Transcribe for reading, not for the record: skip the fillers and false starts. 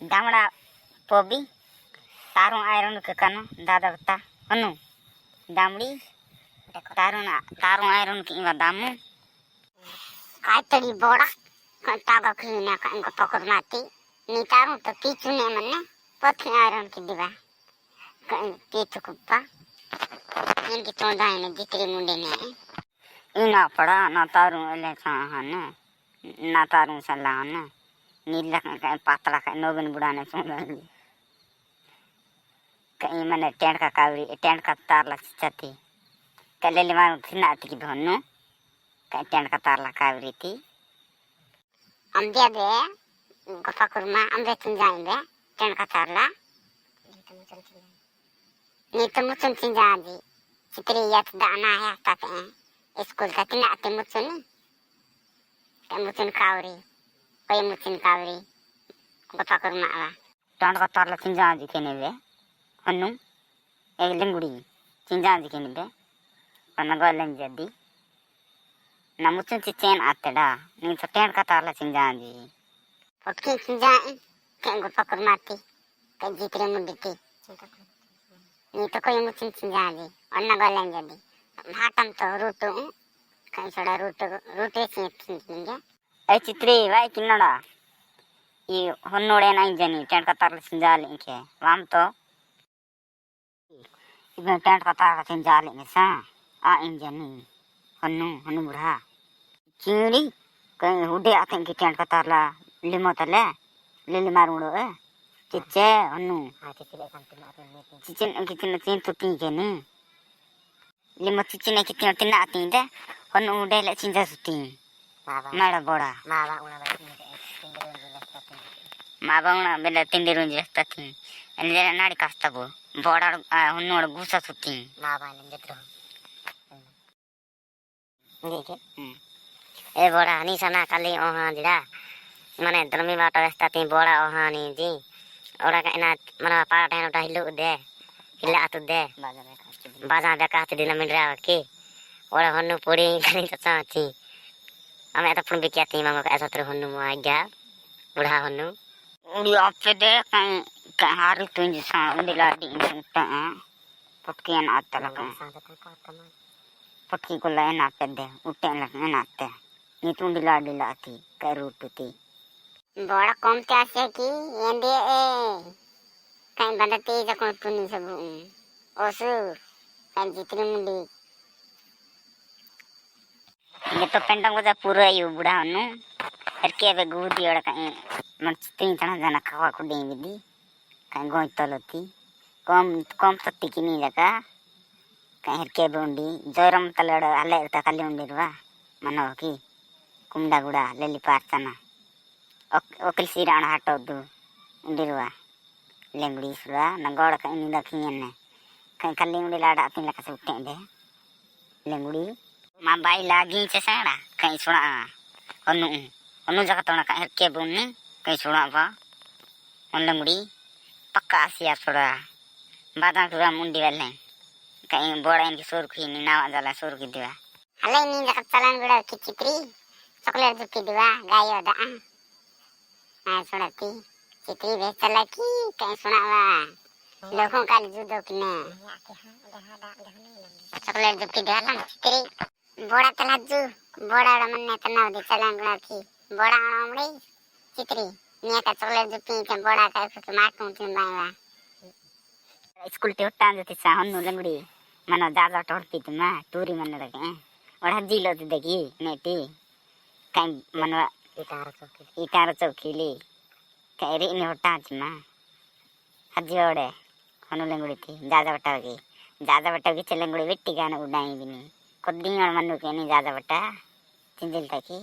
दामड़ा पोबी तारू आयरन के कनो दादा बता हनु दामड़ी तारू आयरन की दामू कायतड़ी बोड़ा तागा खिना का पकड़ माती नी तारू तो पीछुने मन्ने पथी आयरन की दिवा पीछू कुप्पा इनकी तोड़ा ने जितरी मुंडे ने इना पड़ा ना तारू ले हन ना तारू सलाह हन नीला का पातला का नोबन बुढ़ाने सुन कहीं मैंने टेंट का कावरी टेंट का तार लग चती कल ले मारू थी ना आती की धोनो कहीं टेंट का तार लग कावरी थी हम दे दे गफा कुरमा हम दे तुम जाएंगे टेंट का तार ला नहीं तो मुझे तुम जाएंगे चित्री याद दाना है ताते हैं स्कूल का तीन आते मुझे नहीं क्या मुझे कावरी कोई मुझे कावरी गफा कुरमा आवा टेंट का तार लग तुम जाएंगे क्या नहीं वे हनु एक लिंगुड़ी चिंजांजी के निबे पनगोलन जदी नमुचन चिचेन आतेडा नी तो टेंट का तारला चिंजांजी पक्की चिंजाई केंगो पकड़ माती के जितरे मुंडती नी तो कोई मुचन चिंजांजी अन्नगोलन जदी हाटम तो रूटू कहीं छोड़ा रूटे चिंजांजी ए चित्री वाई किन्नड़ा ये हन्नोड़े नहीं जनी टेंट का तारला चिंजाली के वाम तो इधर टेंट का तार का जाले में सा आ इंजनी हन्नू बुढ़ा चिंगड़ी कहीं हुडे आते हैं कि टेंट का तार ला लिमो तले लिली मारूंडो चिच्चे हन्नू चिचिन कितने तीन तो तीन के नहीं लिमो चिचिन कितने तीन आती हैं हन्नू उड़े ले चिंजा सुती मारा बोड़ा माबा उना बेले तिंडी रुंजी रखता थी ले नाड़ी कास्ता बो बोड़ा हन्नोड़ गुस्सा सुती माबा ने जत्रो देखे ए बोड़ा हनी सना काली ओहा दिड़ा माने धर्मी बाटा रस्ता ती बोड़ा ओहा नी जी ओड़ा का इना मना पारा टाइम उठा हिलो दे हिला आतु दे बाजा दे कात दिन मिलरा के ओड़ा हन्नु पूरी कनी सचा थी हमें तो पुन बिकिया थी मांगो ऐसा तेरे हन्नु आ गया बुढ़ा हन्नु उड़ी आपसे दे कहीं हारी तुझ सा उड़ीला दी इंसान पक्की न आते लगे पक्की को लाइन आपे दे उठे लगे न आते नी तुम उड़ीला थी करूटती बड़ा कम त्यासे की येंदे कहीं बंदते जकों पुनी सब ओसु कहीं जितनी मुंडी ये तो पेंटंग को जा पूरा यू बुढ़ा हनु हर के वे गुदी और कहीं तीन जना खावा को देंगे दी कहीं गोई तलती कम सत्ती की नहीं जगह कहीं हर के बोंडी जोरम तलड़ अल्ले उठा कल्ले उंडी रुआ मनो की कुंडा गुड़ा लेली पार्चना ओकल सीराण हाटो दू उंडी रुआ लेंगड़ी सुरा नगोड़ कहीं नहीं रखी ने कहीं कल्ले उंडी लाड़ा तीन लका से उठे दे लेंगड़ी माँ बाई लागी चेसाड़ा कहीं सुना हनु जगह तो ना कहीं के बोनी कहीं सुना बा लेंगड़ी पक्का आसिया छोड़ा बादाम पूरा मुंडी वाले कहीं बोड़ा इनकी सोर की नी नावा जाला सोर की दिवा हले नी जगह चलन बड़ा की चित्री चॉकलेट जुकी दिवा गायो दा आ सुनाती चित्री वे चला की कहीं सुनावा लोगों का जुदो किने चॉकलेट जुकी दिवा ला चित्री बोड़ा तलाजू बोड़ा मन्ने तना दे चलन बड़ा की बोड़ा आमड़ी चित्री निया का चॉकलेट जुकी के बोड़ा का कुछ माटू तीन बावा स्कूल टे उठान जति सा हन्नु लंगड़ी मनो दादा टोड़ती तुमा टूरी मन लगे और हजी लो देखी नेटी कहीं मनो इटार चौकीली कहीं री ने उठान चमा हजी ओड़े हन्नु लंगड़ी थी दादा बटाओगी चलंगड़ी वेट्टी गाना उड़ाई भी नहीं कुछ दिन और मनु के नहीं दादा बटा चिंजिल तकी